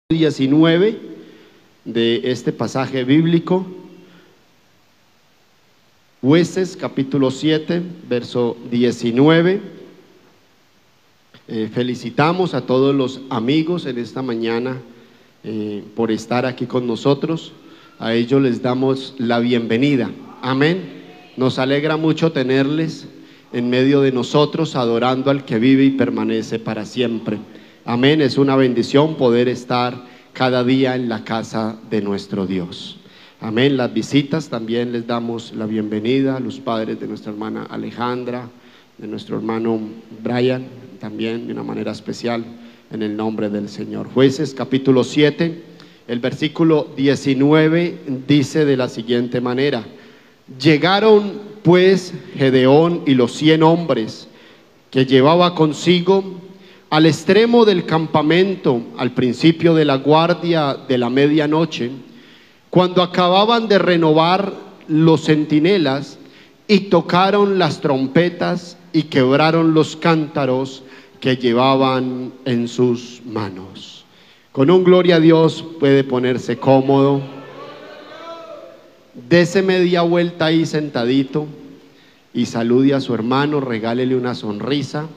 19 de este pasaje bíblico, Jueces capítulo 7, verso 19. Felicitamos a todos los amigos en esta mañana por estar aquí con nosotros. A ellos les damos la bienvenida. Amén. Nos alegra mucho tenerles en medio de nosotros, adorando al que vive y permanece para siempre. Amén, es una bendición poder estar cada día en la casa de nuestro Dios. Amén, las visitas también les damos la bienvenida a los padres de nuestra hermana Alejandra, de nuestro hermano Brian, también de una manera especial en el nombre del Señor. Jueces capítulo 7, el versículo 19 dice de la siguiente manera: llegaron pues Gedeón y los 100 hombres que llevaba consigo al extremo del campamento, al principio de la guardia de la medianoche, cuando acababan de renovar los centinelas, y tocaron las trompetas y quebraron los cántaros que llevaban en sus manos. Con un gloria a Dios puede ponerse cómodo. Dese media vuelta ahí sentadito y salude a su hermano, regálele una sonrisa.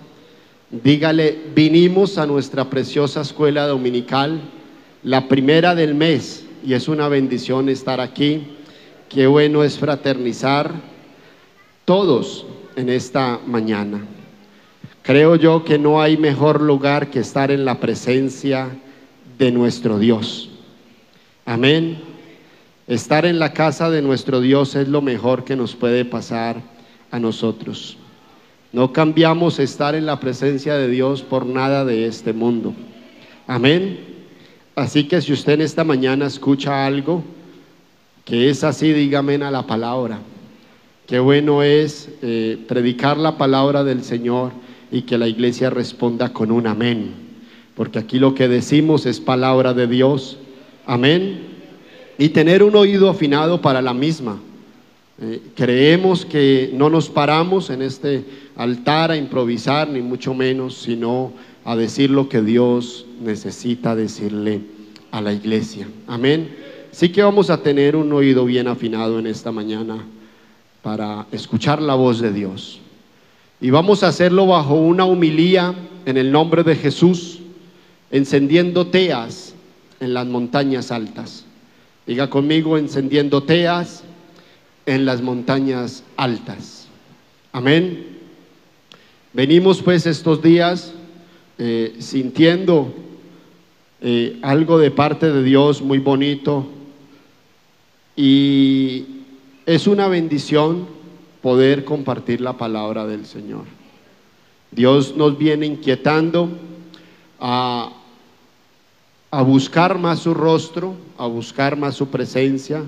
Dígale: vinimos a nuestra preciosa escuela dominical, la primera del mes, y es una bendición estar aquí. Qué bueno es fraternizar todos en esta mañana. Creo yo que no hay mejor lugar que estar en la presencia de nuestro Dios. Amén. Estar en la casa de nuestro Dios es lo mejor que nos puede pasar a nosotros. No cambiamos estar en la presencia de Dios por nada de este mundo. Amén. Así que si usted en esta mañana escucha algo que es así, diga amén a la palabra. Qué bueno es predicar la palabra del Señor y que la iglesia responda con un amén, porque aquí lo que decimos es palabra de Dios. Amén. Y tener un oído afinado para la misma. Creemos que no nos paramos en este altar a improvisar, ni mucho menos, sino a decir lo que Dios necesita decirle a la iglesia. Amén. Sí que vamos a tener un oído bien afinado en esta mañana para escuchar la voz de Dios. Y vamos a hacerlo bajo una homilía en el nombre de Jesús, encendiendo teas en las montañas altas. Diga conmigo: encendiendo teas en las montañas altas. Amén. Venimos pues estos días sintiendo algo de parte de Dios muy bonito, y es una bendición poder compartir la palabra del Señor. Dios nos viene inquietando a buscar más su rostro, a buscar más su presencia,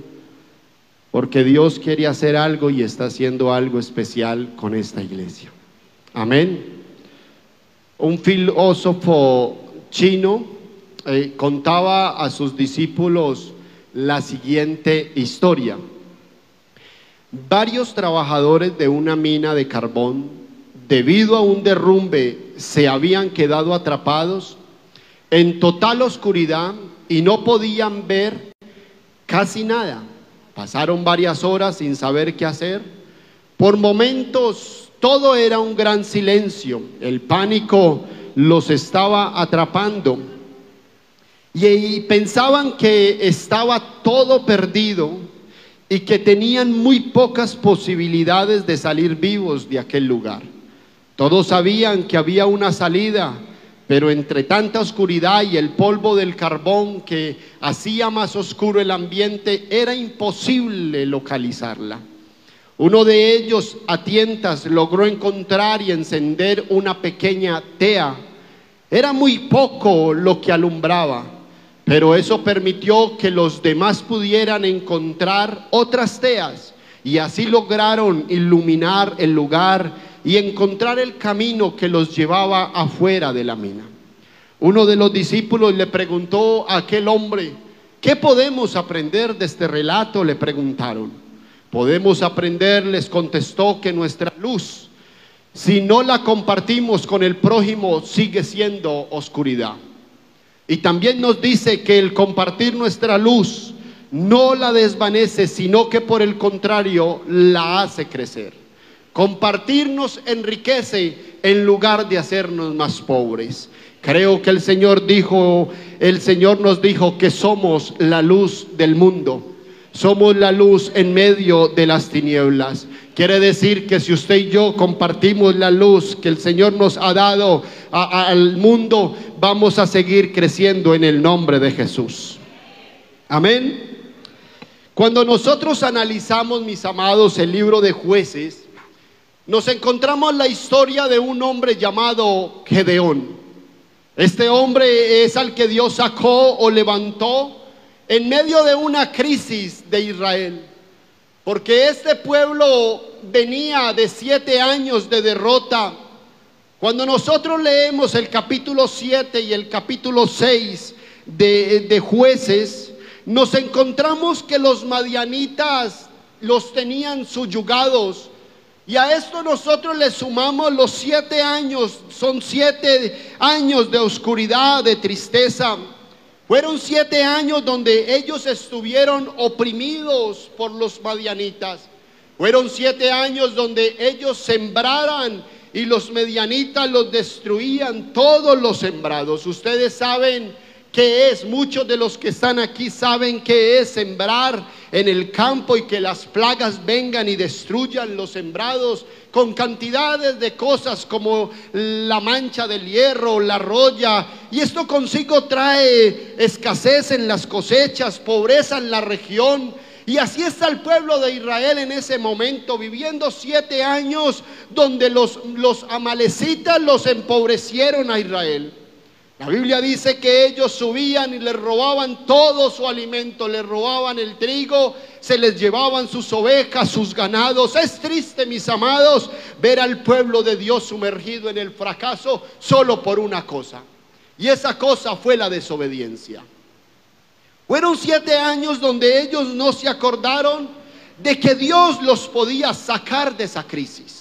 porque Dios quiere hacer algo y está haciendo algo especial con esta iglesia. Amén. Un filósofo chino contaba a sus discípulos la siguiente historia. Varios trabajadores de una mina de carbón, debido a un derrumbe, se habían quedado atrapados en total oscuridad y no podían ver casi nada. Pasaron varias horas sin saber qué hacer. Por momentos todo era un gran silencio. El pánico los estaba atrapando y pensaban que estaba todo perdido y que tenían muy pocas posibilidades de salir vivos de aquel lugar. Todos sabían que había una salida, pero entre tanta oscuridad y el polvo del carbón que hacía más oscuro el ambiente, era imposible localizarla. Uno de ellos, a tientas, logró encontrar y encender una pequeña tea. Era muy poco lo que alumbraba, pero eso permitió que los demás pudieran encontrar otras teas, y así lograron iluminar el lugar y encontrar el camino que los llevaba afuera de la mina. Uno de los discípulos le preguntó a aquel hombre: ¿qué podemos aprender de este relato?, le preguntaron. Podemos aprender, les contestó, que nuestra luz, si no la compartimos con el prójimo, sigue siendo oscuridad. Y también nos dice que el compartir nuestra luz no la desvanece, sino que por el contrario la hace crecer. Compartir nos enriquece en lugar de hacernos más pobres. Creo que el Señor nos dijo que somos la luz del mundo. Somos la luz en medio de las tinieblas. Quiere decir que si usted y yo compartimos la luz que el Señor nos ha dado al mundo, vamos a seguir creciendo en el nombre de Jesús. Amén. Cuando nosotros analizamos, mis amados, el libro de Jueces, nos encontramos la historia de un hombre llamado Gedeón. Este hombre es al que Dios sacó o levantó en medio de una crisis de Israel, porque este pueblo venía de 7 años de derrota. Cuando nosotros leemos el capítulo 7 y el capítulo 6 de Jueces, nos encontramos que los madianitas los tenían subyugados, y a esto nosotros le sumamos los 7 años. Son 7 años de oscuridad, de tristeza. Fueron 7 años donde ellos estuvieron oprimidos por los madianitas. Fueron 7 años donde ellos sembraran y los madianitas los destruían todos los sembrados. Ustedes saben qué es, muchos de los que están aquí saben qué es sembrar en el campo y que las plagas vengan y destruyan los sembrados con cantidades de cosas como la mancha del hierro, la roya, y esto consigo trae escasez en las cosechas, pobreza en la región. Y así está el pueblo de Israel en ese momento, viviendo 7 años donde los amalecitas los empobrecieron a Israel. La Biblia dice que ellos subían y les robaban todo su alimento, les robaban el trigo, se les llevaban sus ovejas, sus ganados. Es triste, mis amados, ver al pueblo de Dios sumergido en el fracaso solo por una cosa, y esa cosa fue la desobediencia. Fueron 7 años donde ellos no se acordaron de que Dios los podía sacar de esa crisis.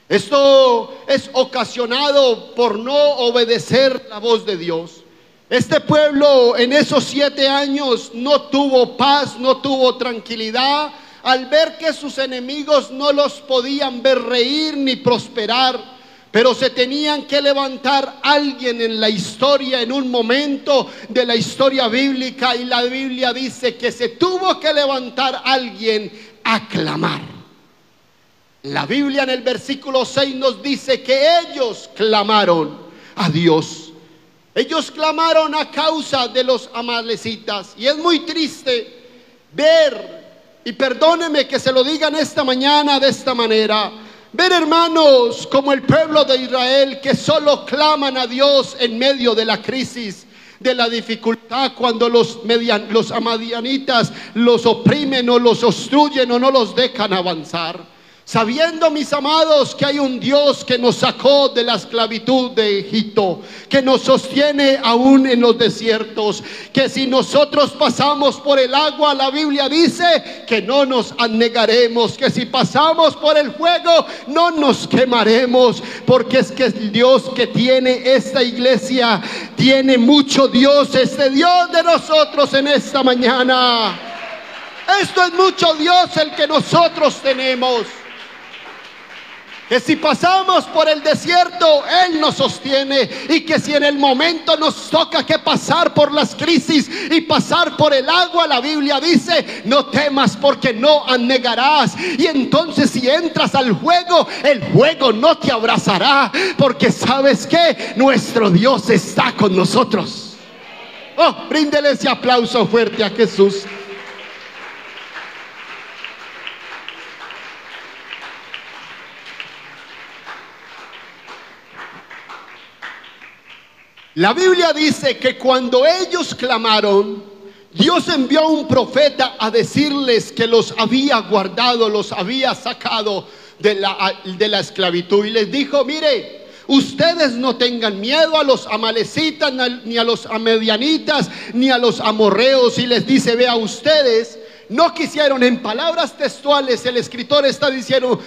Esto es ocasionado por no obedecer la voz de Dios. Este pueblo en esos 7 años no tuvo paz, no tuvo tranquilidad, al ver que sus enemigos no los podían ver reír ni prosperar. Pero se tenían que levantar alguien en la historia, en un momento de la historia bíblica, y la Biblia dice que se tuvo que levantar alguien a clamar. La Biblia en el versículo 6 nos dice que ellos clamaron a Dios. Ellos clamaron a causa de los amalecitas. Y es muy triste ver, y perdóneme que se lo digan esta mañana de esta manera, ver hermanos como el pueblo de Israel que solo claman a Dios en medio de la crisis, de la dificultad, cuando los amadianitas los oprimen o los obstruyen o no los dejan avanzar. Sabiendo, mis amados, que hay un Dios que nos sacó de la esclavitud de Egipto, que nos sostiene aún en los desiertos, que si nosotros pasamos por el agua, la Biblia dice que no nos anegaremos, que si pasamos por el fuego no nos quemaremos, porque es que el Dios que tiene esta iglesia tiene mucho Dios, este Dios de nosotros en esta mañana. Esto es mucho Dios el que nosotros tenemos. Que si pasamos por el desierto, Él nos sostiene, y que si en el momento nos toca que pasar por las crisis y pasar por el agua, la Biblia dice, no temas porque no anegarás. Y entonces si entras al fuego, el fuego no te abrazará, porque ¿sabes qué? Nuestro Dios está con nosotros. Oh, bríndele ese aplauso fuerte a Jesús. La Biblia dice que cuando ellos clamaron, Dios envió a un profeta a decirles que los había guardado, los había sacado de la esclavitud, y les dijo, mire, ustedes no tengan miedo a los amalecitas, ni a los amedianitas, ni a los amorreos. Y les dice, vea, ustedes no quisieron, en palabras textuales el escritor está diciendo,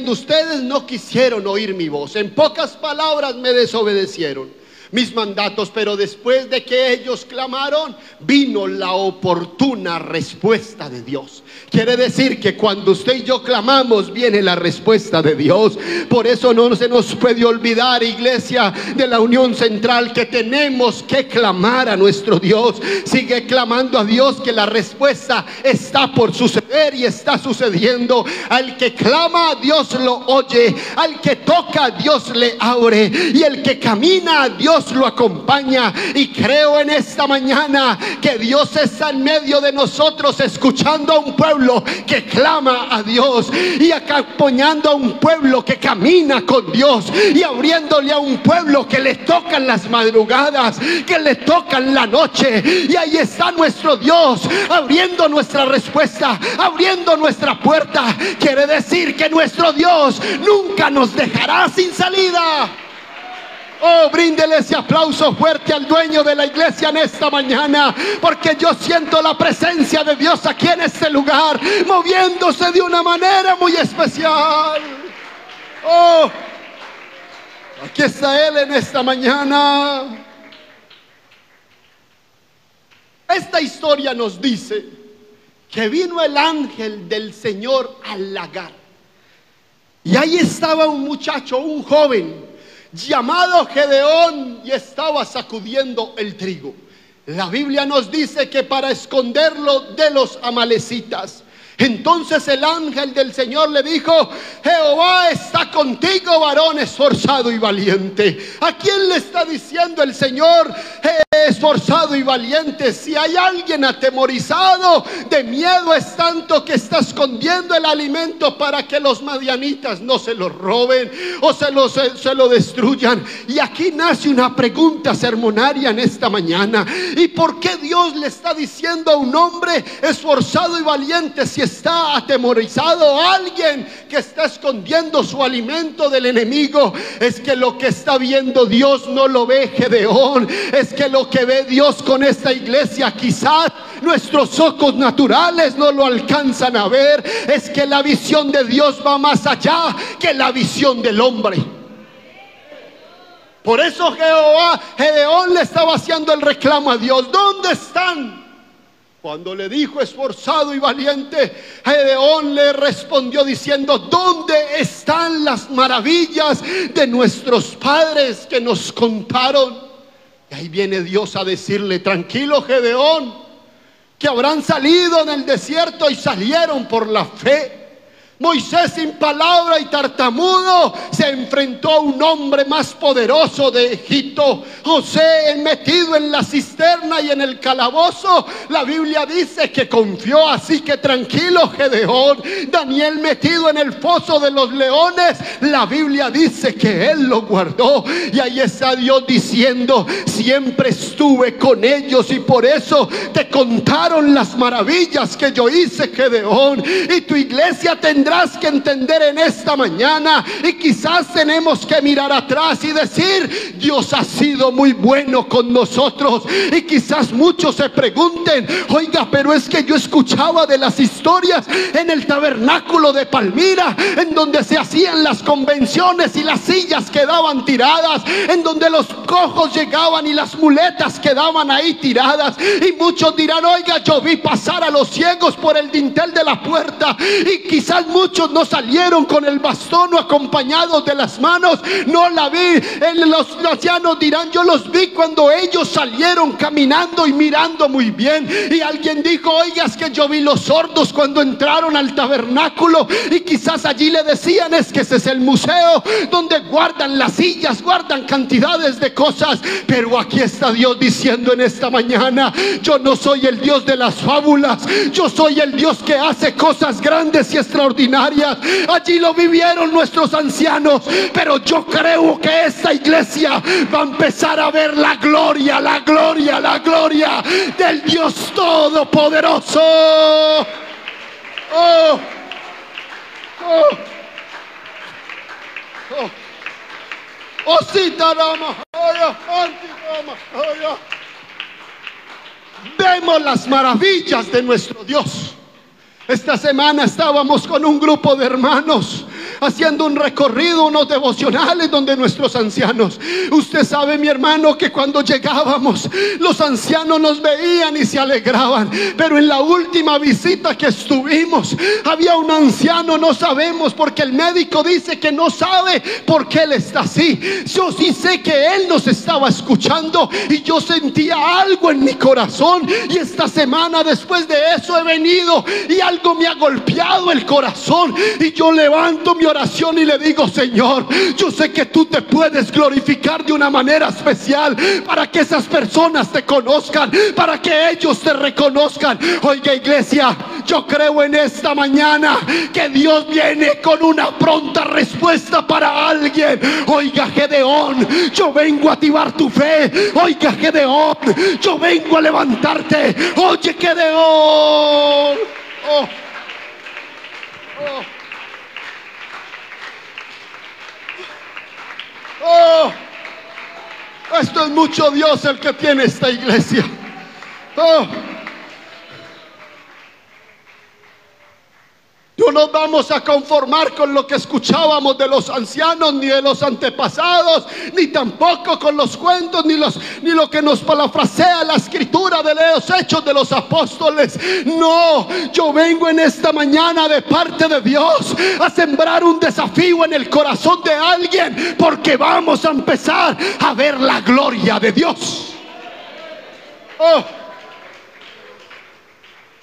ustedes no quisieron oír mi voz. En pocas palabras, me desobedecieron. mis mandatos. Pero después de que ellos clamaron, vino la oportuna respuesta de Dios. Quiere decir que cuando usted y yo clamamos, viene la respuesta de Dios. Por eso no se nos puede olvidar, iglesia de la Unión Central, que tenemos que clamar a nuestro Dios. Sigue clamando a Dios, que la respuesta está por suceder y está sucediendo. Al que clama, Dios lo oye. Al que toca, Dios le abre. Y el que camina, Dios lo acompaña. Y creo en esta mañana que Dios está en medio de nosotros, escuchando a un pueblo que clama a Dios y acompañando a un pueblo que camina con Dios y abriéndole a un pueblo que le tocan las madrugadas, que le tocan la noche. Y ahí está nuestro Dios abriendo nuestra respuesta, abriendo nuestra puerta. Quiere decir que nuestro Dios nunca nos dejará sin salida. Oh, bríndele ese aplauso fuerte al dueño de la iglesia en esta mañana, porque yo siento la presencia de Dios aquí en este lugar, moviéndose de una manera muy especial. Oh, aquí está Él en esta mañana. Esta historia nos dice que vino el ángel del Señor al lagar. Y ahí estaba un muchacho, un joven llamado Gedeón, y estaba sacudiendo el trigo. La Biblia nos dice que para esconderlo de los amalecitas. Entonces el ángel del Señor le dijo: Jehová está contigo, varón esforzado y valiente. ¿A quién le está diciendo el Señor esforzado y valiente? Si hay alguien atemorizado, de miedo, es tanto que está escondiendo el alimento para que los madianitas no se lo roben o se lo destruyan. Y aquí nace una pregunta sermonaria en esta mañana: ¿y por qué Dios le está diciendo a un hombre esforzado y valiente si está atemorizado? Alguien que está escondiendo su alimento del enemigo. Es que lo que está viendo Dios no lo ve Gedeón. Es que lo que ve Dios con esta iglesia, quizás nuestros ojos naturales no lo alcanzan a ver. Es que la visión de Dios va más allá que la visión del hombre. Por eso Gedeón le estaba haciendo el reclamo a Dios: ¿dónde están? Cuando le dijo esforzado y valiente, Gedeón le respondió diciendo: ¿dónde están las maravillas de nuestros padres que nos contaron? Y ahí viene Dios a decirle: tranquilo, Gedeón, que habrán salido en el desierto y salieron por la fe. Moisés, sin palabra y tartamudo, se enfrentó a un hombre más poderoso de Egipto. José, metido en la cisterna y en el calabozo, la Biblia dice que confió. Así que tranquilo, Gedeón. Daniel, metido en el foso de los leones, la Biblia dice que él lo guardó. Y ahí está Dios diciendo: siempre estuve con ellos y por eso te contaron las maravillas que yo hice, Gedeón. Y tu iglesia tendrá que entender en esta mañana, y quizás tenemos que mirar atrás y decir: Dios ha sido muy bueno con nosotros. Y quizás muchos se pregunten: oiga, pero es que yo escuchaba de las historias en el tabernáculo de Palmira, en donde se hacían las convenciones y las sillas quedaban tiradas, en donde los cojos llegaban y las muletas quedaban ahí tiradas. Y muchos dirán: oiga, yo vi pasar a los ciegos por el dintel de la puerta. Y quizás muchos no salieron con el bastón o acompañados de las manos. No la vi. Los ancianos dirán: yo los vi cuando ellos salieron caminando y mirando muy bien. Y alguien dijo: oiga, es que yo vi los sordos cuando entraron al tabernáculo. Y quizás allí le decían: es que ese es el museo donde guardan las sillas, guardan cantidades de cosas. Pero aquí está Dios diciendo en esta mañana: yo no soy el Dios de las fábulas, yo soy el Dios que hace cosas grandes y extraordinarias. Allí lo vivieron nuestros ancianos, pero yo creo que esta iglesia va a empezar a ver la gloria, la gloria, la gloria del Dios Todopoderoso. Oh, oh, oh, oh, sí, vemos las maravillas de nuestro Dios. Esta semana estábamos con un grupo de hermanos haciendo un recorrido, unos devocionales donde nuestros ancianos, usted sabe, mi hermano, que cuando llegábamos los ancianos nos veían y se alegraban. Pero en la última visita que estuvimos había un anciano, no sabemos, porque el médico dice que no sabe por qué él está así. Yo sí sé que él nos estaba escuchando y yo sentía algo en mi corazón. Y esta semana después de eso he venido y algo me ha golpeado el corazón, y yo levanto mi oración y le digo: Señor, yo sé que tú te puedes glorificar de una manera especial para que esas personas te conozcan, para que ellos te reconozcan. Oiga, iglesia, yo creo en esta mañana que Dios viene con una pronta respuesta para alguien. Oiga, Gedeón, yo vengo a activar tu fe. Oiga, Gedeón, yo vengo a levantarte. Oye, Gedeón. Oh. Oh. Esto es mucho Dios el que tiene esta iglesia. Oh. No nos vamos a conformar con lo que escuchábamos de los ancianos, ni de los antepasados, ni tampoco con los cuentos, ni lo que nos parafrasea la escritura de los hechos de los apóstoles. No, yo vengo en esta mañana de parte de Dios a sembrar un desafío en el corazón de alguien, porque vamos a empezar a ver la gloria de Dios. Oh.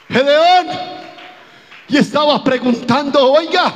Gedeón, y estaba preguntando: oiga,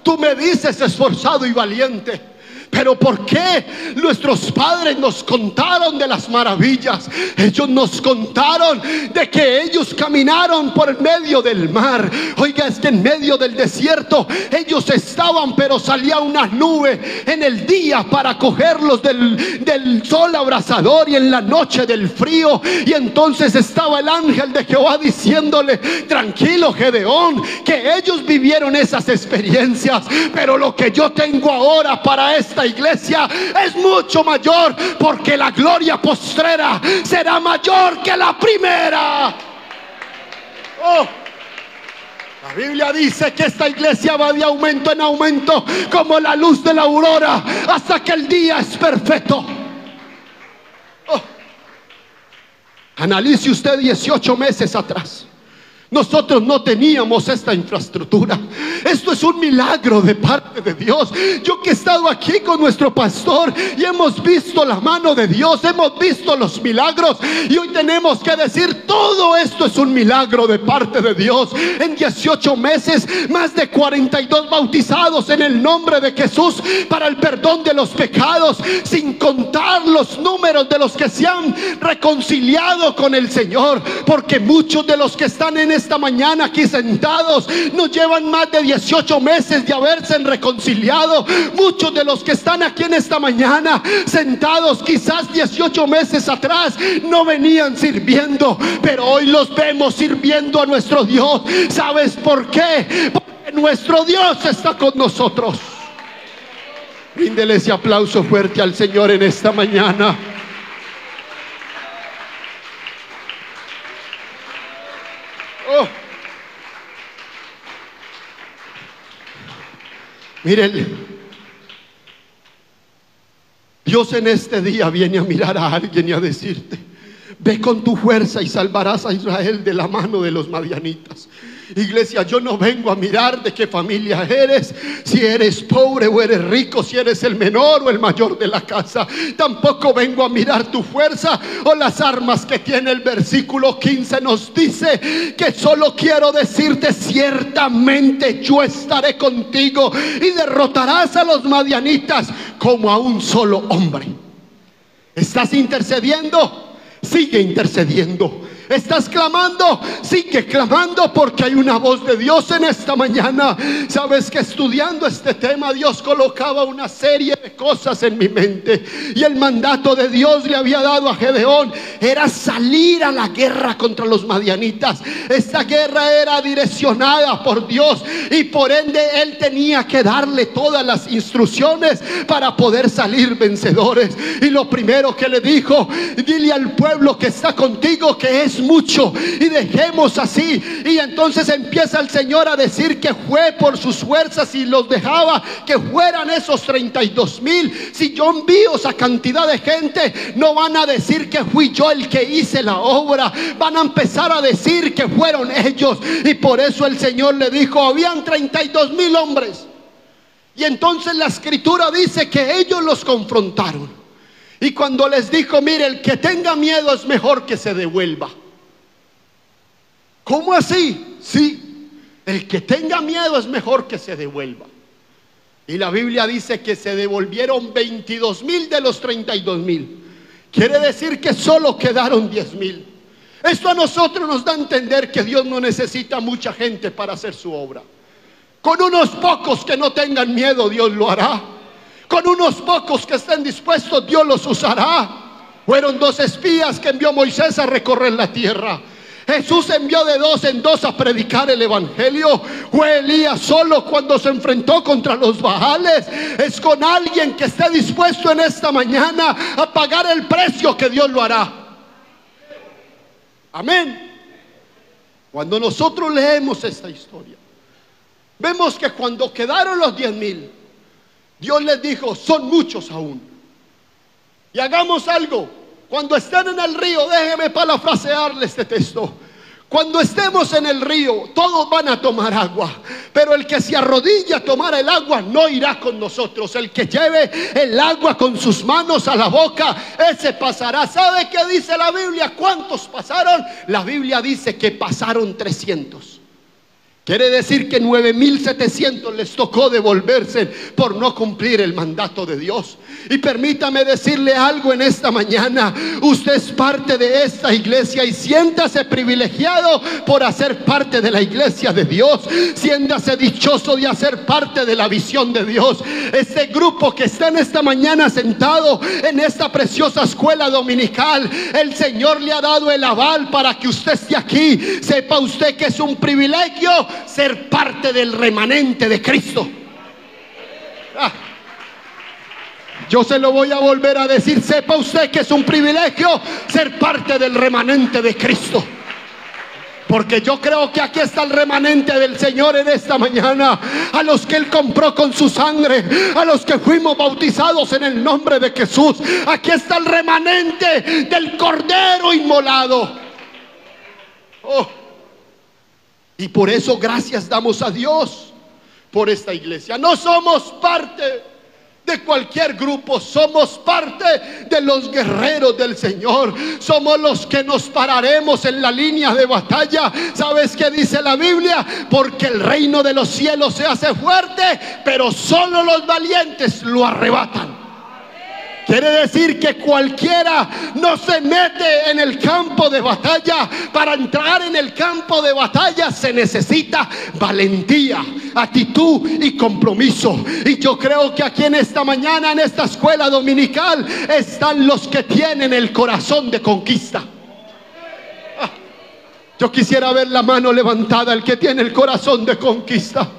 tú me dices esforzado y valiente, pero ¿por qué nuestros padres nos contaron de las maravillas? Ellos nos contaron de que ellos caminaron por medio del mar. Oiga, es que en medio del desierto ellos estaban, pero salía una nube en el día para cogerlos del sol abrasador, y en la noche del frío. Y entonces estaba el ángel de Jehová diciéndole: tranquilo, Gedeón, que ellos vivieron esas experiencias, pero lo que yo tengo ahora para esta iglesia es mucho mayor, porque la gloria postrera será mayor que la primera. Oh. La Biblia dice que esta iglesia va de aumento en aumento, como la luz de la aurora, hasta que el día es perfecto. Oh. Analice usted 18 meses atrás. Nosotros no teníamos esta infraestructura. Esto es un milagro de parte de Dios. Yo que he estado aquí con nuestro pastor y hemos visto la mano de Dios, hemos visto los milagros, y hoy tenemos que decir: todo esto es un milagro de parte de Dios. En 18 meses, más de 42 bautizados en el nombre de Jesús para el perdón de los pecados, sin contar los números de los que se han reconciliado con el Señor, porque muchos de los que están en esta mañana aquí sentados no llevan más de 18 meses de haberse reconciliado. Muchos de los que están aquí en esta mañana sentados, quizás 18 meses atrás no venían sirviendo, pero hoy los vemos sirviendo a nuestro Dios. ¿Sabes por qué? Porque nuestro Dios está con nosotros. Ríndele ese aplauso fuerte al Señor en esta mañana. Oh. Miren, Dios en este día viene a mirar a alguien y a decirte: ve con tu fuerza y salvarás a Israel de la mano de los madianitas. Iglesia, yo no vengo a mirar de qué familia eres, si eres pobre o eres rico, si eres el menor o el mayor de la casa. Tampoco vengo a mirar tu fuerza o las armas que tiene. El versículo 15 nos dice que solo quiero decirte: ciertamente yo estaré contigo y derrotarás a los madianitas como a un solo hombre. ¿Estás intercediendo? Sigue intercediendo. ¿Estás clamando? Sigue clamando, porque hay una voz de Dios en esta mañana. Sabes que estudiando este tema, Dios colocaba una serie de cosas en mi mente, y el mandato de Dios le había dado a Gedeón era salir a la guerra contra los madianitas. Esta guerra era direccionada por Dios, y por ende él tenía que darle todas las instrucciones para poder salir vencedores. Y lo primero que le dijo: dile al pueblo que está contigo que es es mucho y dejemos así. Y entonces empieza el Señor a decir que fue por sus fuerzas y los dejaba que fueran esos 32,000. Si yo envío esa cantidad de gente, no van a decir que fui yo el que hice la obra, van a empezar a decir que fueron ellos. Y por eso el Señor le dijo, habían 32,000 hombres. Y entonces la escritura dice que ellos los confrontaron. Y cuando les dijo, mire, el que tenga miedo es mejor que se devuelva. ¿Cómo así? Sí, el que tenga miedo es mejor que se devuelva. Y la Biblia dice que se devolvieron 22,000 de los 32,000. Quiere decir que solo quedaron 10,000. Esto a nosotros nos da a entender que Dios no necesita mucha gente para hacer su obra. Con unos pocos que no tengan miedo, Dios lo hará. Con unos pocos que estén dispuestos, Dios los usará. Fueron 2 espías que envió Moisés a recorrer la tierra. Jesús envió de 2 en 2 a predicar el evangelio. Fue Elías solo cuando se enfrentó contra los Baales. Es con alguien que esté dispuesto en esta mañana a pagar el precio que Dios lo hará. Amén. Cuando nosotros leemos esta historia, vemos que cuando quedaron los 10,000, Dios les dijo, son muchos aún. Y hagamos algo. Cuando estén en el río, déjeme parafrasearle este texto. Cuando estemos en el río, todos van a tomar agua, pero el que se arrodilla a tomar el agua no irá con nosotros. El que lleve el agua con sus manos a la boca, ese pasará. ¿Sabe qué dice la Biblia? ¿Cuántos pasaron? La Biblia dice que pasaron 300. Quiere decir que 9,700 les tocó devolverse por no cumplir el mandato de Dios. Y permítame decirle algo en esta mañana. Usted es parte de esta iglesia y siéntase privilegiado por hacer parte de la iglesia de Dios. Siéntase dichoso de hacer parte de la visión de Dios. Este grupo que está en esta mañana sentado en esta preciosa escuela dominical, el Señor le ha dado el aval para que usted esté aquí. Sepa usted que es un privilegio ser parte del remanente de Cristo. Yo se lo voy a volver a decir. Sepa usted que es un privilegio ser parte del remanente de Cristo. Porque yo creo que aquí está el remanente del Señor en esta mañana. A los que Él compró con su sangre, a los que fuimos bautizados en el nombre de Jesús. Aquí está el remanente del Cordero inmolado. Oh. Y por eso gracias damos a Dios por esta iglesia. No somos parte de cualquier grupo, somos parte de los guerreros del Señor. Somos los que nos pararemos en la línea de batalla. ¿Sabes qué dice la Biblia? Porque el reino de los cielos se hace fuerte, pero solo los valientes lo arrebatan. Quiere decir que cualquiera no se mete en el campo de batalla. Para entrar en el campo de batalla se necesita valentía, actitud y compromiso. Y yo creo que aquí en esta mañana, en esta escuela dominical, están los que tienen el corazón de conquista. Yo quisiera ver la mano levantada, el que tiene el corazón de conquista.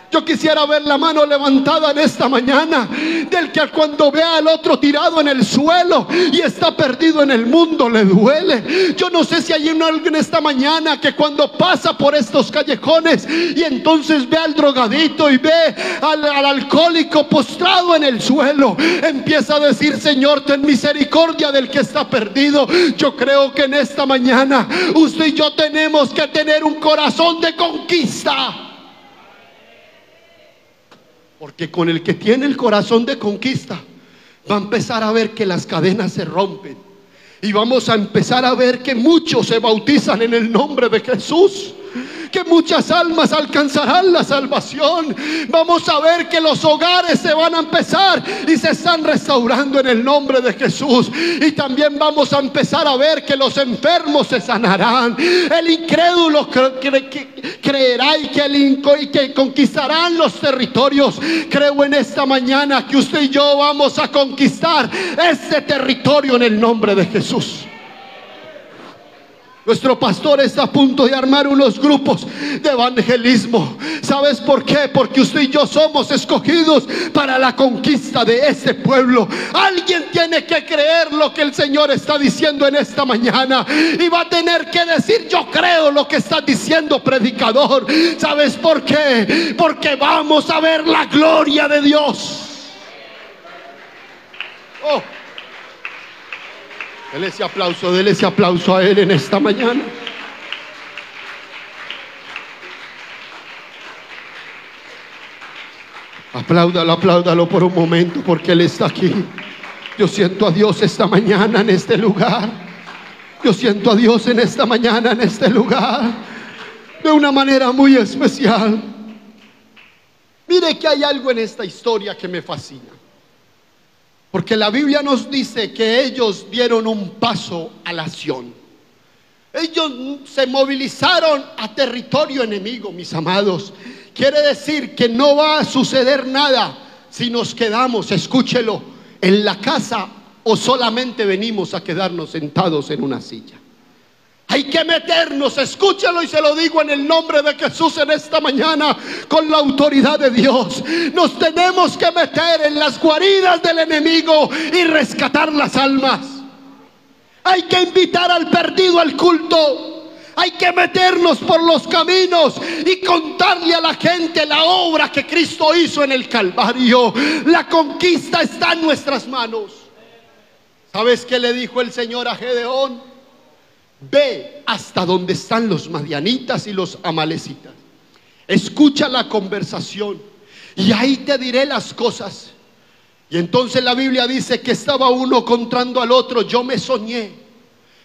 Yo quisiera ver la mano levantada en esta mañana del que cuando vea al otro tirado en el suelo y está perdido en el mundo le duele. Yo no sé si hay alguien esta mañana que cuando pasa por estos callejones y entonces ve al drogadito y ve al alcohólico postrado en el suelo, empieza a decir: Señor, ten misericordia del que está perdido. Yo creo que en esta mañana usted y yo tenemos que tener un corazón de conquista. Porque con el que tiene el corazón de conquista va a empezar a ver que las cadenas se rompen. Y vamos a empezar a ver que muchos se bautizan en el nombre de Jesús. Que muchas almas alcanzarán la salvación. Vamos a ver que los hogares se van a empezar y se están restaurando en el nombre de Jesús. Y también vamos a empezar a ver que los enfermos se sanarán. El incrédulo creerá y que conquistarán los territorios. Creo en esta mañana que usted y yo vamos a conquistar este territorio en el nombre de Jesús. Nuestro pastor está a punto de armar unos grupos de evangelismo. ¿Sabes por qué? Porque usted y yo somos escogidos para la conquista de este pueblo. Alguien tiene que creer lo que el Señor está diciendo en esta mañana, y va a tener que decir: yo creo lo que está diciendo, predicador. ¿Sabes por qué? Porque vamos a ver la gloria de Dios. Oh. Dele ese aplauso a Él en esta mañana. Apláudalo por un momento, porque Él está aquí. Yo siento a Dios esta mañana en este lugar. Yo siento a Dios en esta mañana en este lugar, de una manera muy especial. Mire que hay algo en esta historia que me fascina. Porque la Biblia nos dice que ellos dieron un paso a la acción. Ellos se movilizaron a territorio enemigo, mis amados. Quiere decir que no va a suceder nada si nos quedamos, escúchelo, en la casa, o solamente venimos a quedarnos sentados en una silla. Hay que meternos, escúchalo, y se lo digo en el nombre de Jesús en esta mañana, con la autoridad de Dios. Nos tenemos que meter en las guaridas del enemigo y rescatar las almas. Hay que invitar al perdido al culto. Hay que meternos por los caminos y contarle a la gente la obra que Cristo hizo en el Calvario. La conquista está en nuestras manos. ¿Sabes qué le dijo el Señor a Gedeón? Ve hasta donde están los madianitas y los amalecitas. Escucha la conversación y ahí te diré las cosas. Y entonces la Biblia dice que estaba uno contando al otro: yo me soñé.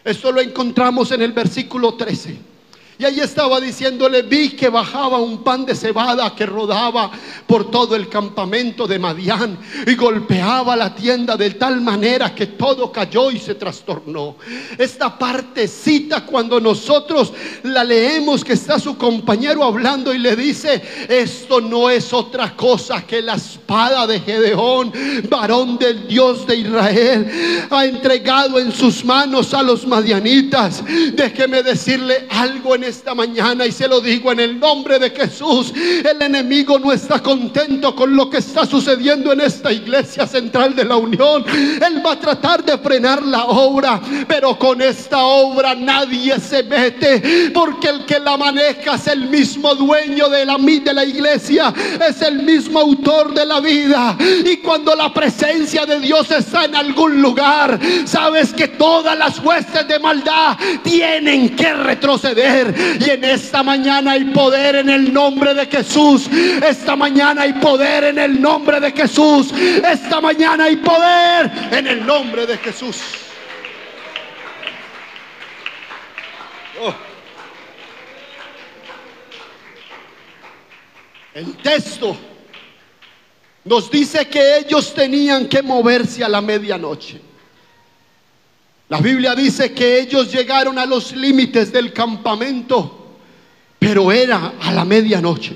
Esto lo encontramos en el versículo 13. Y ahí estaba diciéndole: vi que bajaba un pan de cebada que rodaba por todo el campamento de Madián y golpeaba la tienda de tal manera que todo cayó y se trastornó. Esta partecita, cuando nosotros la leemos, que está su compañero hablando y le dice: esto no es otra cosa que la espada de Gedeón, varón del Dios de Israel, ha entregado en sus manos a los madianitas. Déjeme decirle algo en esta mañana, y se lo digo en el nombre de Jesús: el enemigo no está contento con lo que está sucediendo en esta iglesia central de la Unión. Él va a tratar de frenar la obra, pero con esta obra nadie se mete, porque el que la maneja es el mismo dueño de la iglesia, es el mismo autor de la vida. Y cuando la presencia de Dios está en algún lugar, sabes que todas las huestes de maldad tienen que retroceder. Y en esta mañana hay poder en el nombre de Jesús. Esta mañana hay poder en el nombre de Jesús. Esta mañana hay poder en el nombre de Jesús. Oh. El texto nos dice que ellos tenían que moverse a la medianoche. La Biblia dice que ellos llegaron a los límites del campamento, pero era a la medianoche.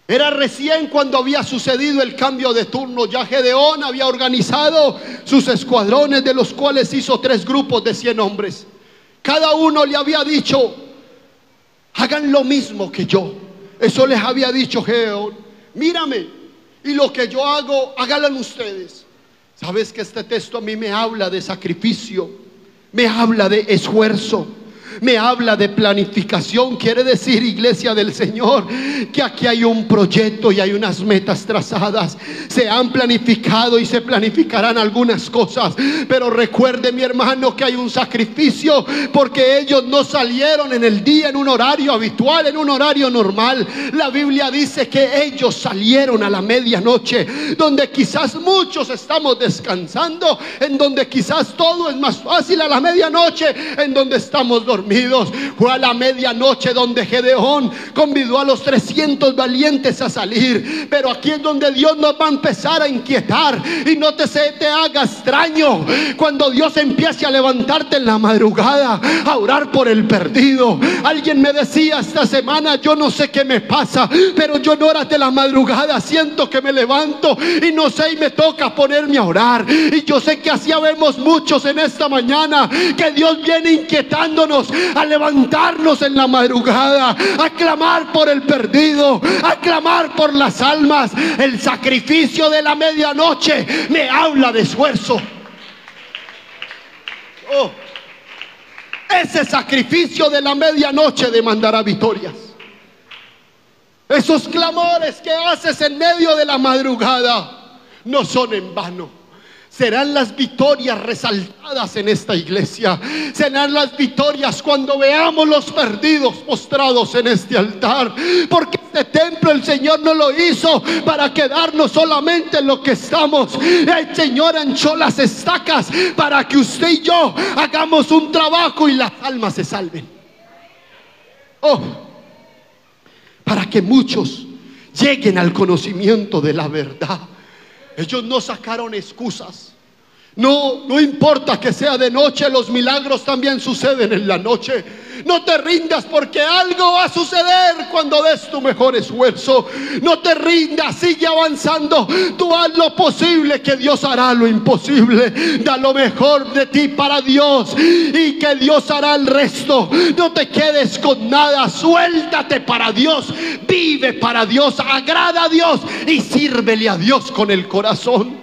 Era recién cuando había sucedido el cambio de turno. Ya Gedeón había organizado sus escuadrones, de los cuales hizo 3 grupos de 100 hombres. Cada uno le había dicho: hagan lo mismo que yo. Eso les había dicho Gedeón: mírame, y lo que yo hago, háganlo ustedes. Sabes que este texto a mí me habla de sacrificio, me habla de esfuerzo, me habla de planificación. Quiere decir, iglesia del Señor, que aquí hay un proyecto y hay unas metas trazadas. Se han planificado y se planificarán algunas cosas, pero recuerde, mi hermano, que hay un sacrificio, porque ellos no salieron en el día, en un horario habitual, en un horario normal. La Biblia dice que ellos salieron a la medianoche, donde quizás muchos estamos descansando, en donde quizás todo es más fácil a la medianoche, en donde estamos dormidos. dormidos. Fue a la medianoche donde Gedeón convidó a los 300 valientes a salir. Pero aquí es donde Dios nos va a empezar a inquietar. Y no se te haga extraño cuando Dios empiece a levantarte en la madrugada a orar por el perdido. Alguien me decía esta semana: yo no sé qué me pasa, pero yo en horas de la madrugada siento que me levanto y no sé, y me toca ponerme a orar. Y yo sé que así vemos muchos en esta mañana, que Dios viene inquietándonos a levantarnos en la madrugada, a clamar por el perdido, a clamar por las almas. El sacrificio de la medianoche me habla de esfuerzo. Ese sacrificio de la medianoche demandará victorias. Esos clamores que haces en medio de la madrugada no son en vano. Serán las victorias resaltadas en esta iglesia. Serán las victorias cuando veamos los perdidos postrados en este altar. Porque este templo el Señor no lo hizo para quedarnos solamente en lo que estamos. El Señor anchó las estacas para que usted y yo hagamos un trabajo y las almas se salven. Para que muchos lleguen al conocimiento de la verdad. Ellos no sacaron excusas. No importa que sea de noche, los milagros también suceden en la noche. No te rindas, porque algo va a suceder cuando des tu mejor esfuerzo. No te rindas, sigue avanzando. Tú haz lo posible, que Dios hará lo imposible. Da lo mejor de ti para Dios y que Dios hará el resto. No te quedes con nada, suéltate para Dios, vive para Dios, agrada a Dios y sírvele a Dios con el corazón.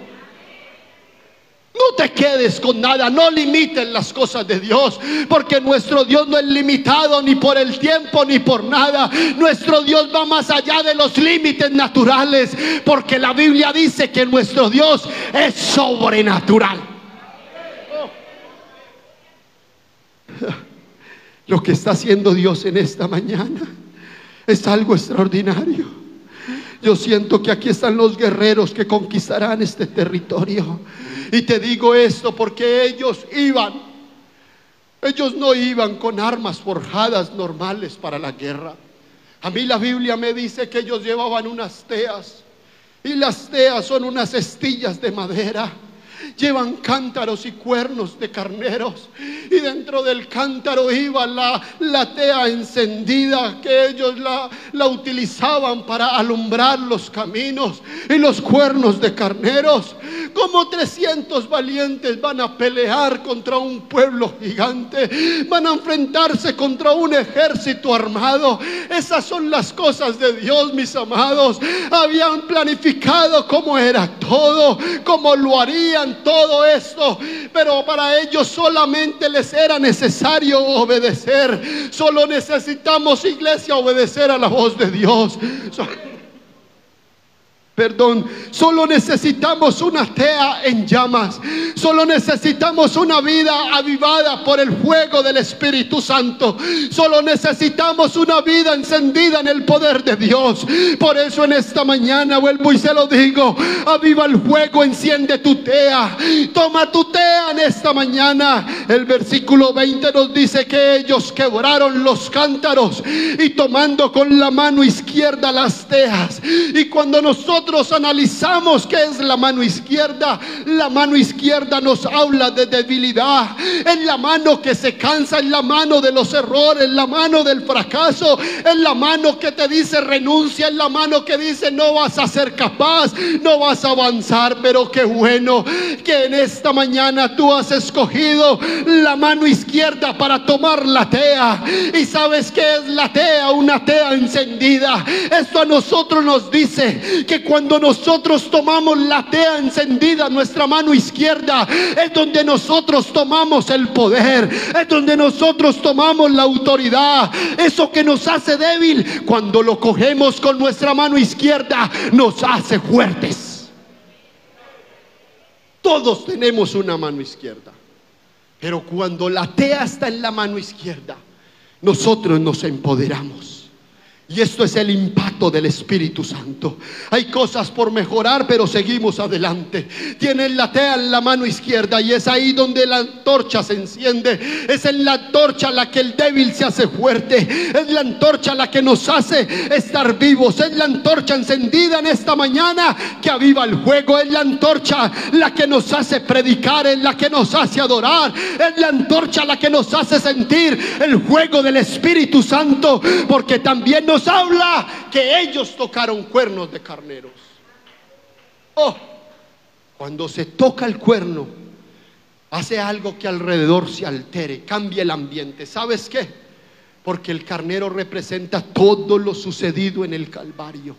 No te quedes con nada, no limites las cosas de Dios, porque nuestro Dios no es limitado ni por el tiempo ni por nada. Nuestro Dios va más allá de los límites naturales, porque la Biblia dice que nuestro Dios es sobrenatural. Lo que está haciendo Dios en esta mañana es algo extraordinario. Yo siento que aquí están los guerreros que conquistarán este territorio. Y te digo esto porque ellos no iban con armas forjadas normales para la guerra. A mí la Biblia me dice que ellos llevaban unas teas, y las teas son unas estillas de madera. Llevan cántaros y cuernos de carneros, y dentro del cántaro iba la tea encendida, que ellos la utilizaban para alumbrar los caminos, y los cuernos de carneros. Como 300 valientes van a pelear contra un pueblo gigante, van a enfrentarse contra un ejército armado. Esas son las cosas de Dios, mis amados. Habían planificado cómo era todo, cómo lo harían todo esto, pero para ellos solamente les era necesario obedecer. Solo necesitamos, iglesia, obedecer a la voz de Dios. Solo necesitamos una tea en llamas. Solo necesitamos una vida avivada por el fuego del Espíritu Santo. Solo necesitamos una vida encendida en el poder de Dios. Por eso en esta mañana vuelvo y se lo digo: aviva el fuego, enciende tu tea. Toma tu tea en esta mañana. El versículo 20 nos dice que ellos quebraron los cántaros y tomando con la mano izquierda las teas. Y cuando nosotros analizamos qué es la mano izquierda nos habla de debilidad. Es la mano que se cansa, es la mano de los errores, es la mano del fracaso, es la mano que te dice renuncia, es la mano que dice no vas a ser capaz, no vas a avanzar. Pero qué bueno que en esta mañana tú has escogido la mano izquierda para tomar la tea. ¿Y sabes qué es la tea? Una tea encendida. Esto a nosotros nos dice que cuando nosotros tomamos la tea encendida, nuestra mano izquierda, es donde nosotros tomamos el poder, es donde nosotros tomamos la autoridad. Eso que nos hace débil, cuando lo cogemos con nuestra mano izquierda, nos hace fuertes. Todos tenemos una mano izquierda, pero cuando la tea está en la mano izquierda, nosotros nos empoderamos. Y esto es el impacto del Espíritu Santo. Hay cosas por mejorar, pero seguimos adelante. Tienen la tea en la mano izquierda y es ahí donde la antorcha se enciende. Es en la antorcha la que el débil se hace fuerte. Es la antorcha la que nos hace estar vivos. Es la antorcha encendida en esta mañana que aviva el fuego. Es la antorcha la que nos hace predicar. Es la que nos hace adorar. Es la antorcha la que nos hace sentir el fuego del Espíritu Santo, porque también nos habla que ellos tocaron cuernos de carneros. Oh, cuando se toca el cuerno, hace algo que alrededor se altere, cambia el ambiente. ¿Sabes qué? Porque el carnero representa todo lo sucedido en el Calvario,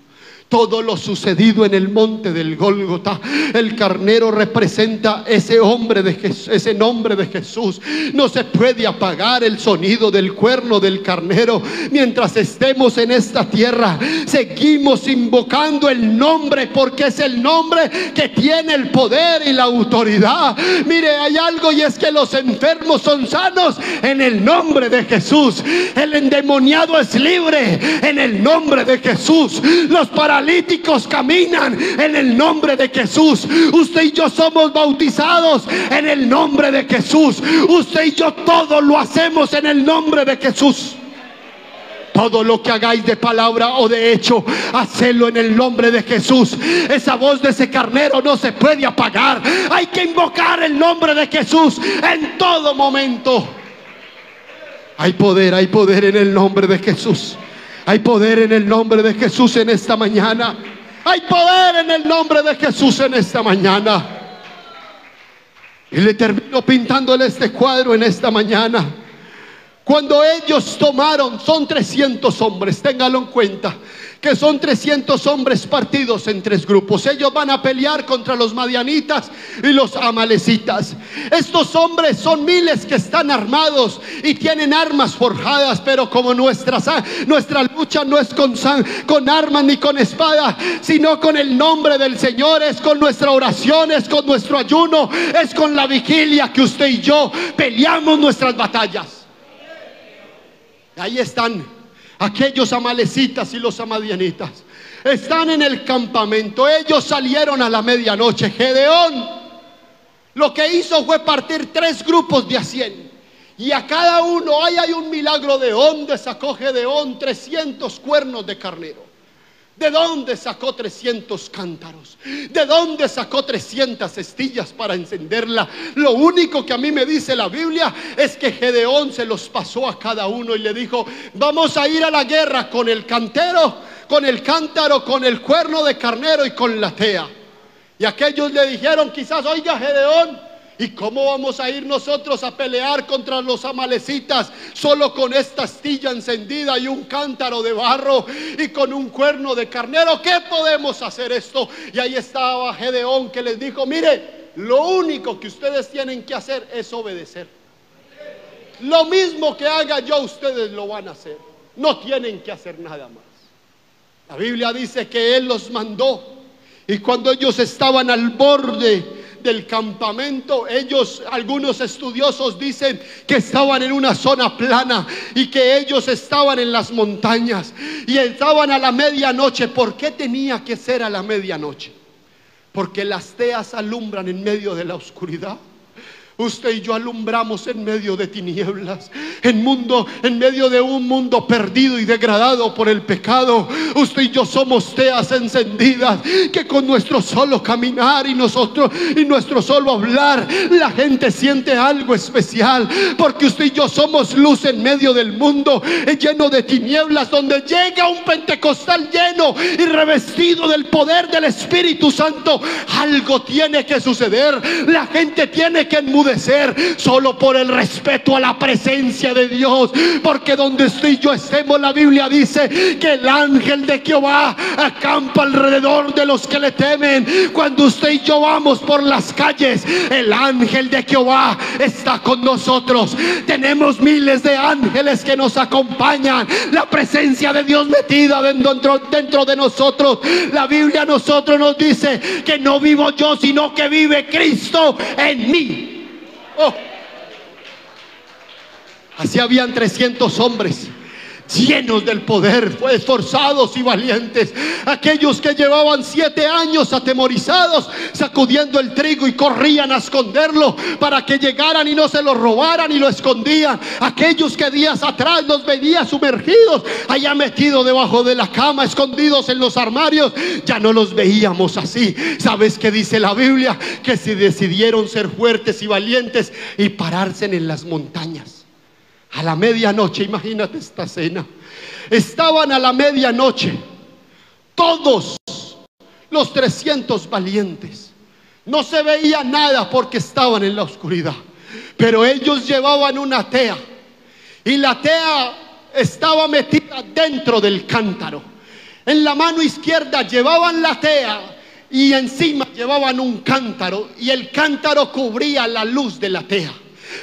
todo lo sucedido en el monte del Gólgota. El carnero representa ese nombre de Jesús. No se puede apagar el sonido del cuerno del carnero. Mientras estemos en esta tierra, seguimos invocando el nombre, porque es el nombre que tiene el poder y la autoridad. Mire, hay algo, y es que los enfermos son sanos en el nombre de Jesús. El endemoniado es libre en el nombre de Jesús. Los paralíticos caminan en el nombre de Jesús. Usted y yo somos bautizados en el nombre de Jesús. Usted y yo todo lo hacemos en el nombre de Jesús. Todo lo que hagáis de palabra o de hecho, hacedlo en el nombre de Jesús. Esa voz de ese carnero no se puede apagar. Hay que invocar el nombre de Jesús en todo momento. Hay poder en el nombre de Jesús. Hay poder en el nombre de Jesús en esta mañana. Hay poder en el nombre de Jesús en esta mañana. Y le termino pintándole este cuadro en esta mañana. Cuando ellos tomaron, son 300 hombres, téngalo en cuenta, que son 300 hombres partidos en 3 grupos. Ellos van a pelear contra los madianitas y los amalecitas. Estos hombres son miles que están armados y tienen armas forjadas, pero como nuestra lucha no es con armas ni con espada, sino con el nombre del Señor, es con nuestra oración, es con nuestro ayuno, es con la vigilia que usted y yo peleamos nuestras batallas. Ahí están aquellos amalecitas y los amadianitas. Están en el campamento. Ellos salieron a la medianoche. Gedeón lo que hizo fue partir 3 grupos de a 100. Y a cada uno, ahí hay un milagro. ¿De dónde sacó Gedeón 300 cuernos de carnero? ¿De dónde sacó 300 cántaros? ¿De dónde sacó 300 cestillas para encenderla? Lo único que a mí me dice la Biblia es que Gedeón se los pasó a cada uno y le dijo: vamos a ir a la guerra con el cantero, con el cántaro, con el cuerno de carnero y con la tea. Y aquellos le dijeron quizás: oiga, Gedeón, ¿y cómo vamos a ir nosotros a pelear contra los amalecitas solo con esta astilla encendida y un cántaro de barro y con un cuerno de carnero? ¿Qué podemos hacer esto? Y ahí estaba Gedeón, que les dijo: mire, lo único que ustedes tienen que hacer es obedecer. Lo mismo que haga yo, ustedes lo van a hacer. No tienen que hacer nada más. La Biblia dice que Él los mandó, y cuando ellos estaban al borde del campamento, algunos estudiosos dicen que estaban en una zona plana y que ellos estaban en las montañas y estaban a la medianoche. ¿Por qué tenía que ser a la medianoche? Porque las teas alumbran en medio de la oscuridad. Usted y yo alumbramos en medio de tinieblas, en medio de un mundo perdido y degradado por el pecado. Usted y yo somos teas encendidas que con nuestro solo caminar y nuestro solo hablar, la gente siente algo especial, porque usted y yo somos luz en medio del mundo lleno de tinieblas, donde llega un pentecostal lleno y revestido del poder del Espíritu Santo. Algo tiene que suceder. La gente tiene que enmudecer solo por el respeto a la presencia de Dios, porque donde usted y yo estemos, la Biblia dice que el ángel de Jehová acampa alrededor de los que le temen. Cuando usted y yo vamos por las calles, el ángel de Jehová está con nosotros. Tenemos miles de ángeles que nos acompañan, la presencia de Dios metida dentro de nosotros. La Biblia a nosotros nos dice que no vivo yo, sino que vive Cristo en mí. Oh. Así habían 300 hombres llenos del poder, esforzados y valientes. Aquellos que llevaban 7 años atemorizados, sacudiendo el trigo y corrían a esconderlo para que llegaran y no se lo robaran y lo escondían. Aquellos que días atrás los veía sumergidos, allá metidos debajo de la cama, escondidos en los armarios, ya no los veíamos así. ¿Sabes qué dice la Biblia? Que si decidieron ser fuertes y valientes y pararse en las montañas a la medianoche. Imagínate esta escena. Estaban a la medianoche todos los 300 valientes. No se veía nada porque estaban en la oscuridad, pero ellos llevaban una tea, y la tea estaba metida dentro del cántaro. En la mano izquierda llevaban la tea y encima llevaban un cántaro, y el cántaro cubría la luz de la tea.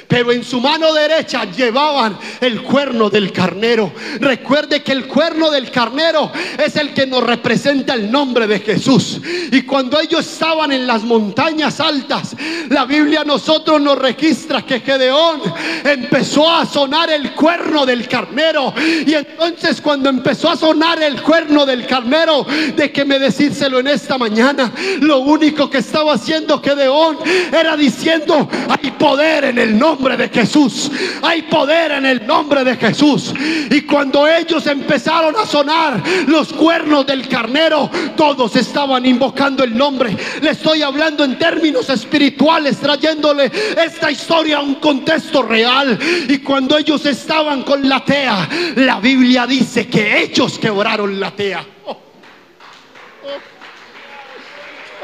Pero en su mano derecha llevaban el cuerno del carnero. Recuerde que el cuerno del carnero es el que nos representa el nombre de Jesús. Y cuando ellos estaban en las montañas altas, la Biblia a nosotros nos registra que Gedeón empezó a sonar el cuerno del carnero. Y entonces cuando empezó a sonar el cuerno del carnero, déjeme decírselo en esta mañana, lo único que estaba haciendo Gedeón era diciendo: hay poder en el nombre de Jesús, hay poder en el nombre de Jesús. Y cuando ellos empezaron a sonar los cuernos del carnero, todos estaban invocando el nombre. Le estoy hablando en términos espirituales, trayéndole esta historia a un contexto real. Y cuando ellos estaban con la tea, la Biblia dice que ellos quebraron la tea.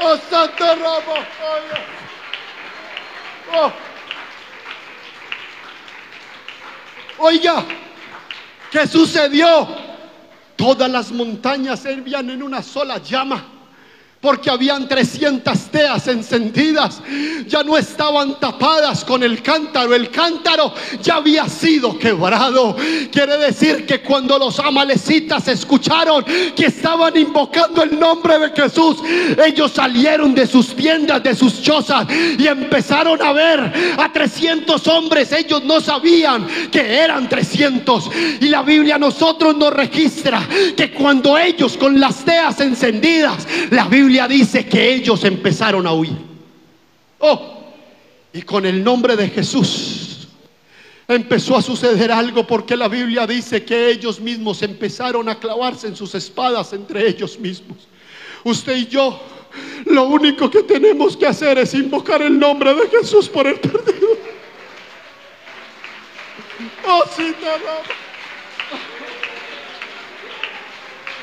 Oh, Santo Ramo. Oh. Oiga, ¿qué sucedió? Todas las montañas servían en una sola llama, porque habían 300 teas encendidas. Ya no estaban tapadas con el cántaro. El cántaro ya había sido quebrado. Quiere decir que cuando los amalecitas escucharon que estaban invocando el nombre de Jesús, ellos salieron de sus tiendas, de sus chozas, y empezaron a ver a 300 hombres. Ellos no sabían que eran 300. Y la Biblia a nosotros nos registra que cuando ellos con las teas encendidas, la Biblia dice que ellos empezaron a huir. Y con el nombre de Jesús empezó a suceder algo, porque la Biblia dice que ellos mismos empezaron a clavarse en sus espadas entre ellos mismos. Usted y yo, lo único que tenemos que hacer es invocar el nombre de Jesús por el perdido.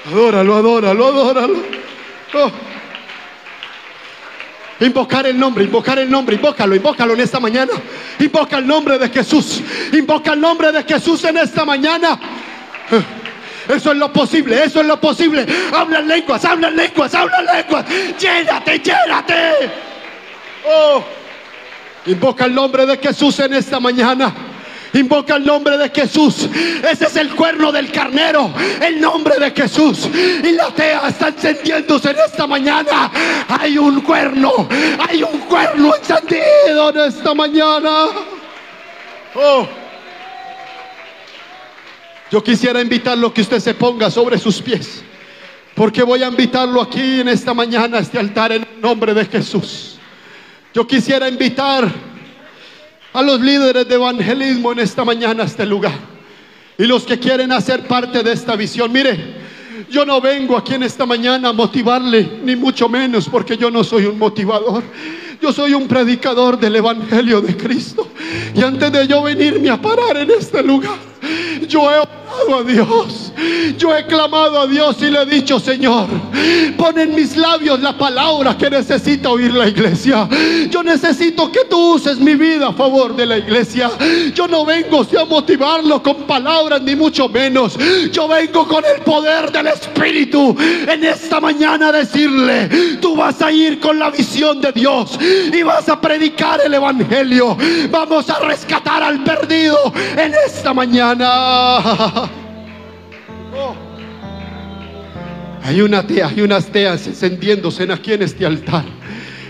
Adóralo, adóralo, adóralo. Invocar el nombre, invócalo en esta mañana. Invoca el nombre de Jesús, invoca el nombre de Jesús en esta mañana. Eso es lo posible, eso es lo posible. Habla en lenguas, habla en lenguas, habla en lenguas. Llénate, llénate. Invoca el nombre de Jesús en esta mañana. Invoca el nombre de Jesús. Ese es el cuerno del carnero, el nombre de Jesús. Y la tea está encendiéndose en esta mañana. Hay un cuerno encendido en esta mañana. Yo quisiera invitarlo a que usted se ponga sobre sus pies, porque voy a invitarlo aquí en esta mañana a este altar en el nombre de Jesús. Yo quisiera invitar a los líderes de evangelismo en esta mañana a este lugar, y los que quieren hacer parte de esta visión. Mire, yo no vengo aquí en esta mañana a motivarle, ni mucho menos, porque yo no soy un motivador. Yo soy un predicador del evangelio de Cristo. Y antes de yo venirme a parar en este lugar, yo he orado a Dios, yo he clamado a Dios y le he dicho: Señor, pon en mis labios la palabra que necesita oír la iglesia. Yo necesito que tú uses mi vida a favor de la iglesia. Yo no vengo a motivarlo con palabras, ni mucho menos. Yo vengo con el poder del Espíritu en esta mañana a decirle: tú vas a ir con la visión de Dios y vas a predicar el evangelio. Vamos a rescatar al perdido en esta mañana. Hay unas teas encendiéndose aquí en este altar,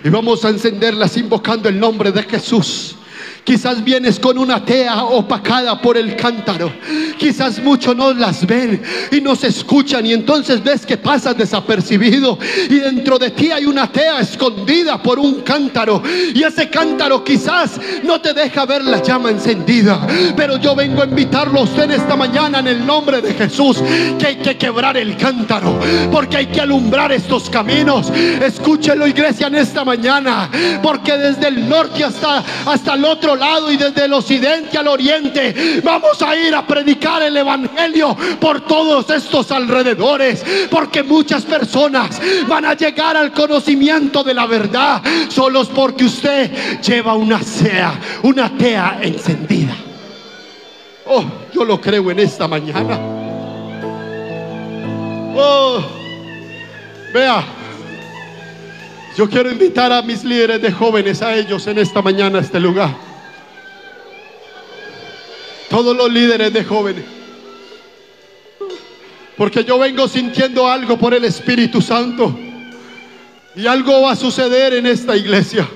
y vamos a encenderlas invocando el nombre de Jesús. Quizás vienes con una tea opacada por el cántaro. Quizás muchos no las ven y no se escuchan, y entonces ves que pasas desapercibido, y dentro de ti hay una tea escondida por un cántaro, y ese cántaro quizás no te deja ver la llama encendida. Pero yo vengo a invitarlo a usted esta mañana en el nombre de Jesús, que hay que quebrar el cántaro, porque hay que alumbrar estos caminos. Escúchelo, iglesia, en esta mañana, porque desde el norte hasta el otro lado, y desde el occidente al oriente, vamos a ir a predicar el evangelio por todos estos alrededores, porque muchas personas van a llegar al conocimiento de la verdad solos porque usted lleva una tea encendida. Oh, yo lo creo en esta mañana. Oh, vea, yo quiero invitar a mis líderes de jóvenes, a ellos en esta mañana, a este lugar. Todos los líderes de jóvenes, porque yo vengo sintiendo algo por el Espíritu Santo, y algo va a suceder en esta iglesia.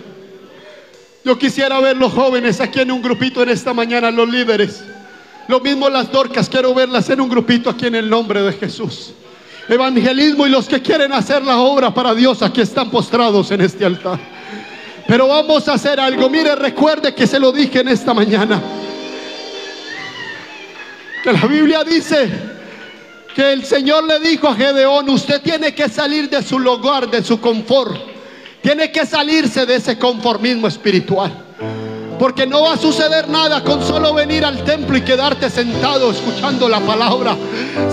Yo quisiera ver los jóvenes aquí en un grupito en esta mañana, los líderes. Lo mismo las Dorcas, quiero verlas en un grupito aquí en el nombre de Jesús. Evangelismo y los que quieren hacer la obra para Dios, aquí están postrados en este altar. Pero vamos a hacer algo. Mire, recuerde que se lo dije en esta mañana, que la Biblia dice que el Señor le dijo a Gedeón: usted tiene que salir de su lugar, de su confort. Tiene que salirse de ese conformismo espiritual, porque no va a suceder nada con solo venir al templo y quedarte sentado escuchando la palabra.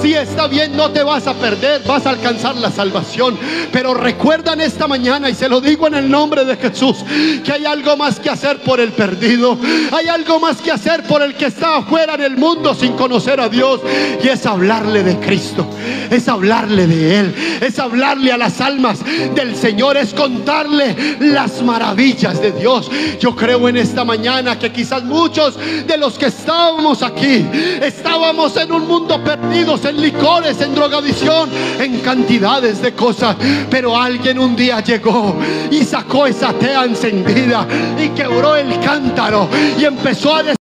Sí, está bien, no te vas a perder, vas a alcanzar la salvación. Pero recuerda en esta mañana, y se lo digo en el nombre de Jesús, que hay algo más que hacer por el perdido. Hay algo más que hacer por el que está afuera en el mundo sin conocer a Dios. Y es hablarle de Cristo, es hablarle de Él, es hablarle a las almas del Señor, es contarle las maravillas de Dios. Yo creo en esta mañana que quizás muchos de los que estábamos aquí estábamos en un mundo perdidos, en licores, en drogadicción, en cantidades de cosas, pero alguien un día llegó y sacó esa tea encendida y quebró el cántaro y empezó a decir: